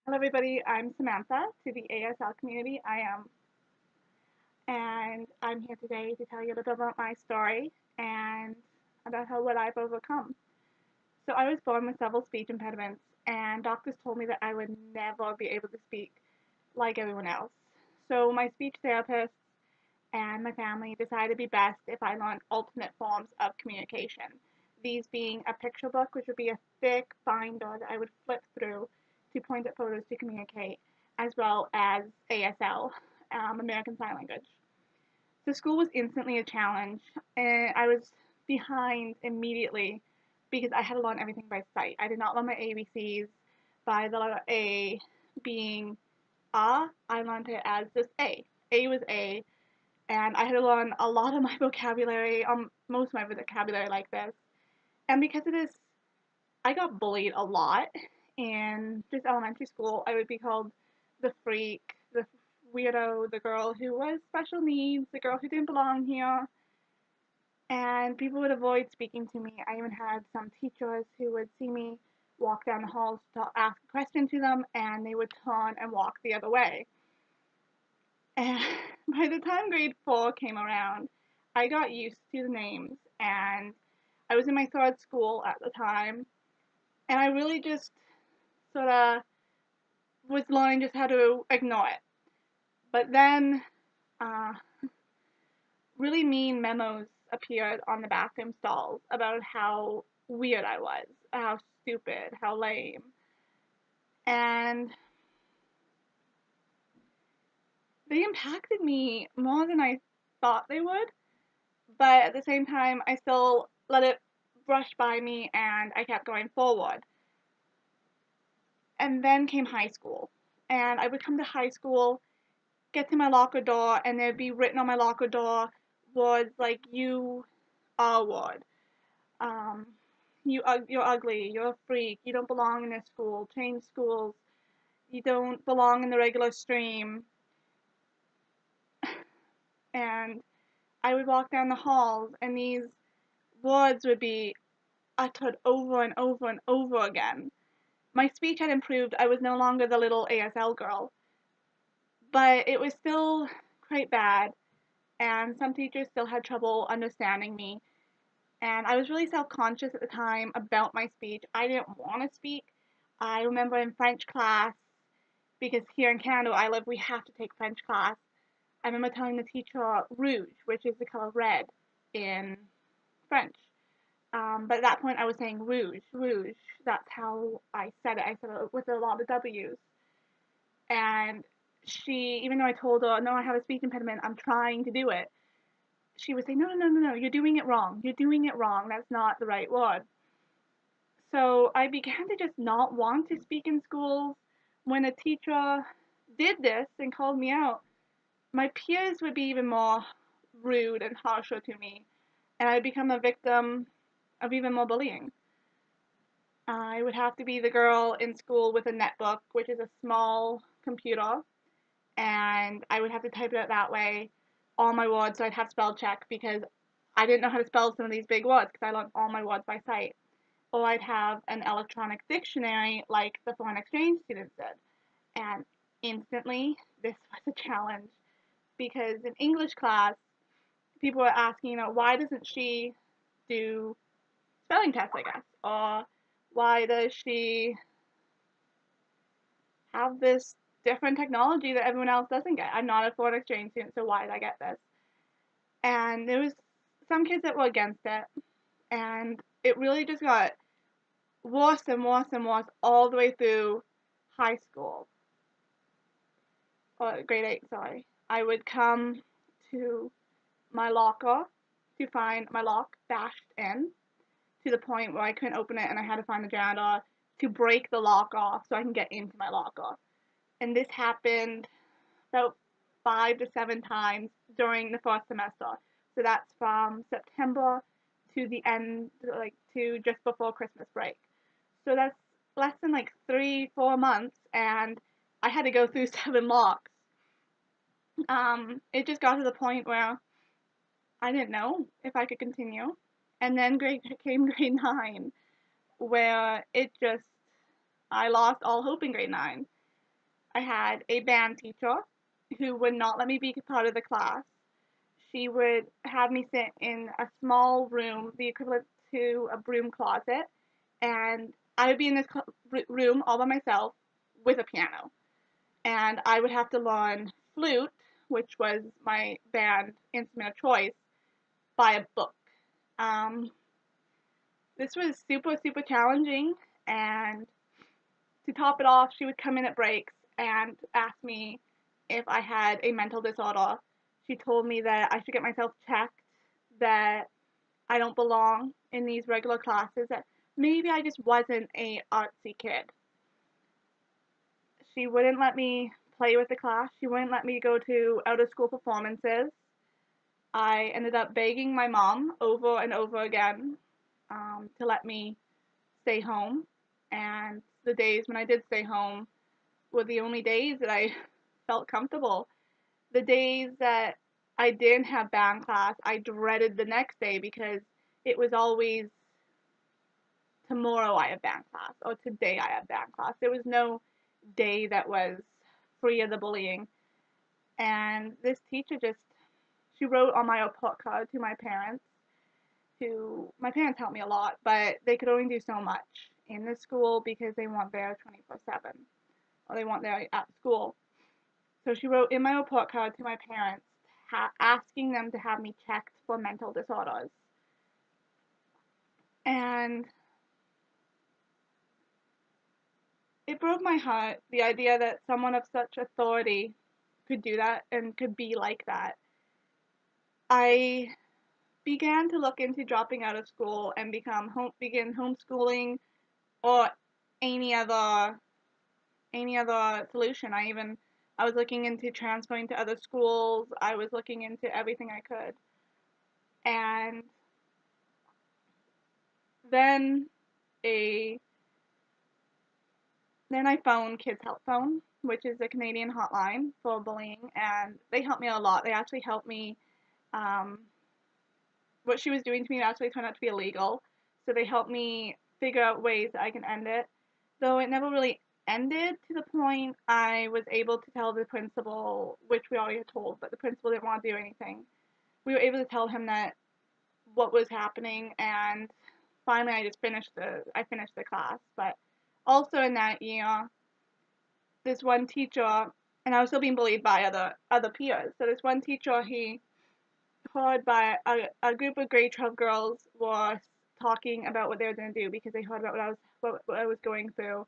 Hello, everybody. I'm Samantha to the ASL community. I am, and I'm here today to tell you a little bit about my story and about what I've overcome. So, I was born with several speech impediments, and doctors told me that I would never be able to speak like everyone else. So, my speech therapist and my family decided it'd be best if I learned alternate forms of communication. These being a picture book, which would be a thick binder that I would flip through to point at photos to communicate, as well as ASL, American Sign Language. So school was instantly a challenge, and I was behind immediately because I had to learn everything by sight. I did not learn my ABCs by the letter A being I learned it as just A. A was A, and I had to learn a lot of my vocabulary, most of my vocabulary like this. And because of this, I got bullied a lot in just elementary school. I would be called the freak, the weirdo, the girl who was special needs, the girl who didn't belong here. And people would avoid speaking to me. I even had some teachers who would see me walk down the halls to ask a question to them, and they would turn and walk the other way. And by the time grade 4 came around, I got used to the names, and I was in my third school at the time, and I really just sort of was learning just how to ignore it. But then, uh, really mean memos appeared on the bathroom stalls about how weird I was, how stupid, how lame. And they impacted me more than I thought they would. But at the same time, I still let it brush by me and I kept going forward. And then came high school. And I would come to high school, get to my locker door, and there'd be written on my locker door words like, "You are a word. Um, you're ugly. You're a freak. You don't belong in this school. Change schools. You don't belong in the regular stream." And I would walk down the halls, and these words would be uttered over and over and over again. My speech had improved. I was no longer the little ASL girl, but it was still quite bad, and some teachers still had trouble understanding me. And I was really self conscious at the time about my speech. I didn't want to speak. I remember in French class, because here in Canada I live, we have to take French class. I remember telling the teacher rouge, which is the color red in French. But at that point, I was saying rouge, rouge. That's how I said it. I said it with a lot of W's. And she, even though I told her, no, I have a speech impediment, I'm trying to do it, she would say, no, no, no, no, no, you're doing it wrong. You're doing it wrong. That's not the right word. So I began to just not want to speak in schools. When a teacher did this and called me out, my peers would be even more rude and harsher to me, and I'd become a victim of even more bullying. I would have to be the girl in school with a netbook, which is a small computer, and I would have to type it out that way, all my words, so I'd have spell check because I didn't know how to spell some of these big words because I learned all my words by sight. Or I'd have an electronic dictionary like the foreign exchange students did. And instantly, this was a challenge because in English class, people were asking, why doesn't she do spelling tests, I guess? Or why does she have this different technology that everyone else doesn't get? I'm not a foreign exchange student, so why did I get this? And there was some kids that were against it, and it really just got worse and worse and worse all the way through high school, or grade 8, sorry. I would come to my locker to find my lock bashed in to the point where I couldn't open it and I had to find the janitor to break the lock off so I can get into my locker. And this happened about 5 to 7 times during the first semester. So that's from September to the end, like to just before Christmas break. So that's less than like 3, 4 months, and I had to go through 7 locks. It just got to the point where I didn't know if I could continue. And then came grade 9, where I lost all hope in grade 9. I had a band teacher who would not let me be part of the class. She would have me sit in a small room, the equivalent to a broom closet, and I would be in this room all by myself with a piano. And I would have to learn flute, which was my band instrument of choice, by a book. Um, this was super, super challenging, and to top it off, she would come in at breaks and ask me if I had a mental disorder. She told me that I should get myself checked, that I don't belong in these regular classes, that maybe I just wasn't a artsy kid. She wouldn't let me play with the class. She wouldn't let me go to out of school performances. I ended up begging my mom over and over again to let me stay home. And the days when I did stay home were the only days that I felt comfortable. The days that I didn't have band class, I dreaded the next day because it was always tomorrow I have band class or today I have band class. There was no day that was free of the bullying. And this teacher she wrote on my report card to my parents, my parents helped me a lot, but they could only do so much in this school because they weren't there 24/7, or they weren't there at school. So she wrote in my report card to my parents, asking them to have me checked for mental disorders. And it broke my heart, the idea that someone of such authority could do that and could be like that. I began to look into dropping out of school and begin homeschooling or any other solution. I was looking into transferring to other schools. I was looking into everything I could. And then a then I phoned Kids Help Phone, which is a Canadian hotline for bullying, and they helped me a lot. They actually helped me. Um, what she was doing to me actually turned out to be illegal, so they helped me figure out ways that I can end it. Though it never really ended to the point I was able to tell the principal, which we already had told, but the principal didn't want to do anything. We were able to tell him that what was happening, and finally I finished the class. But also in that year, this one teacher, and I was still being bullied by other peers. So this one teacher, he heard by a group of grade 12 girls was talking about what they were going to do because they heard about what I was going through,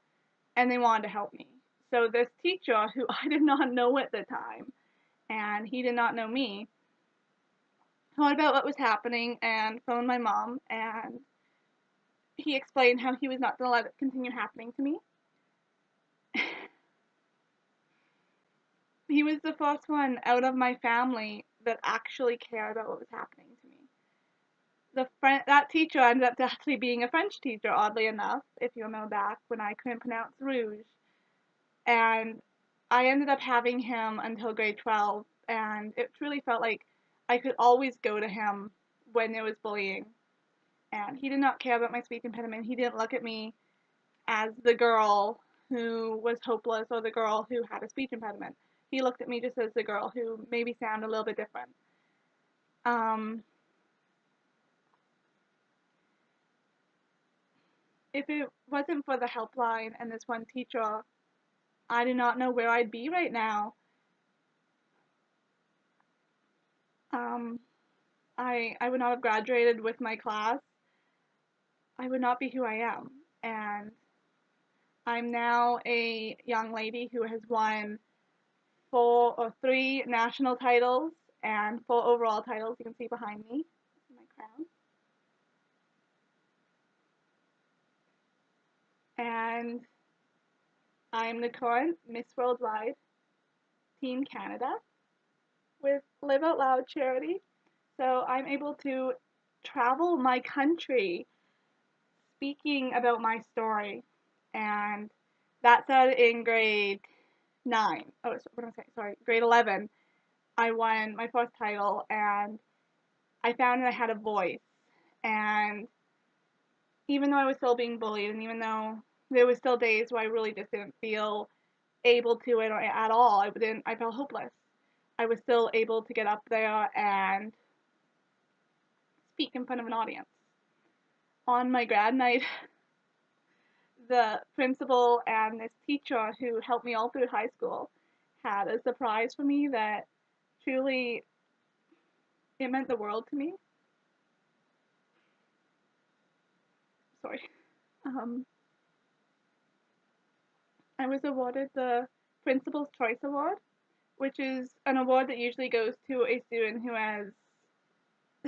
and they wanted to help me. So this teacher, who I did not know at the time, and he did not know me, heard about what was happening and phoned my mom, and he explained how he was not going to let it continue happening to me. He was the first one out of my family that actually cared about what was happening to me. That teacher ended up actually being a French teacher, oddly enough, if you remember back when I couldn't pronounce rouge. And I ended up having him until grade 12, and it truly felt like I could always go to him when there was bullying. And he did not care about my speech impediment. He didn't look at me as the girl who was hopeless or the girl who had a speech impediment. He looked at me just as the girl who maybe sounded a little bit different. If it wasn't for the helpline and this one teacher, I do not know where I'd be right now. Um, I would not have graduated with my class. I would not be who I am. And I'm now a young lady who has won 3 national titles and 4 overall titles. You can see behind me my crown. And I'm the current Miss Worldwide Teen Canada with Live Out Loud charity. So I'm able to travel my country speaking about my story. And that started in grade 9. Oh, what am I saying? Sorry, grade 11. I won my first title, and I found that I had a voice. And even though I was still being bullied, and even though there was still days where I really just didn't feel able to at all. I felt hopeless. I was still able to get up there and speak in front of an audience. On my grad night, the principal and this teacher who helped me all through high school had a surprise for me that truly it meant the world to me. Sorry. Um, I was awarded the Principal's Choice Award, which is an award that usually goes to a student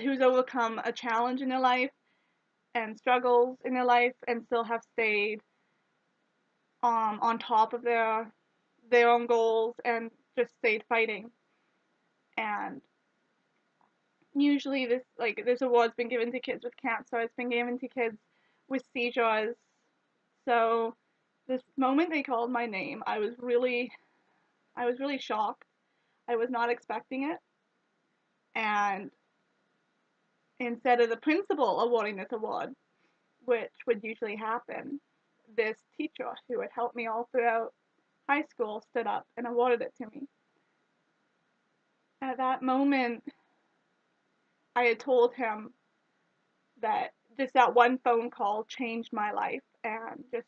who's overcome a challenge in their life and struggles in their life and still have stayed on top of their own goals and just stayed fighting. And usually this award's been given to kids with cancer. It's been given to kids with seizures. So this moment they called my name, I was really shocked. I was not expecting it. And instead of the principal awarding this award, which would usually happen, this teacher who had helped me all throughout high school stood up and awarded it to me. At that moment, I had told him that just that one phone call changed my life, and just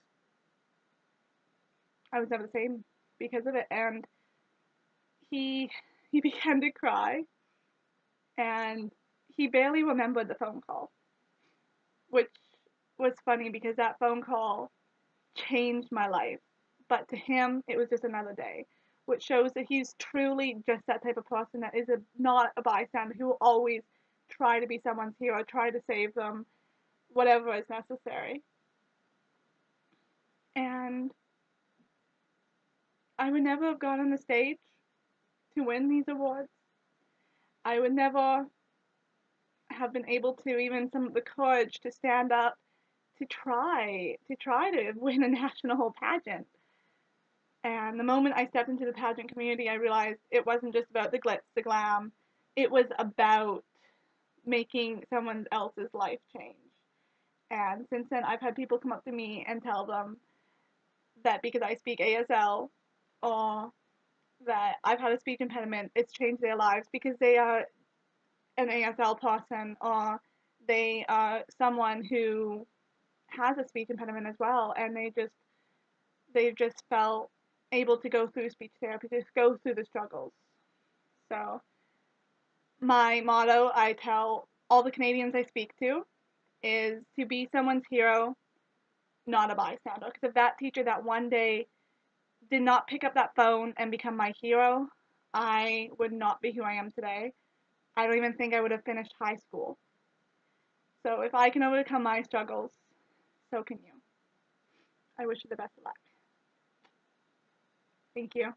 I was never the same because of it. And he he began to cry, and he barely remembered the phone call, which was funny because that phone call changed my life. But to him, it was just another day, which shows that he's truly just that type of person that is not a bystander who will always try to be someone's hero, try to save them, whatever is necessary. And I would never have gone on the stage to win these awards. I would never have been able to even some of the courage to stand up to win a national pageant. And the moment I stepped into the pageant community, I realized it wasn't just about the glitz, the glam. It was about making someone else's life change. And since then, I've had people come up to me and tell them that because I speak ASL or that I've had a speech impediment, it's changed their lives because they are an ASL person or they are someone who has a speech impediment as well, and they've just felt able to go through speech therapy, to go through the struggles. So my motto I tell all the Canadians I speak to is to be someone's hero, not a bystander. Because if that teacher that one day did not pick up that phone and become my hero, I would not be who I am today. I don't even think I would have finished high school. So if I can overcome my struggles, so can you. I wish you the best of luck. Thank you.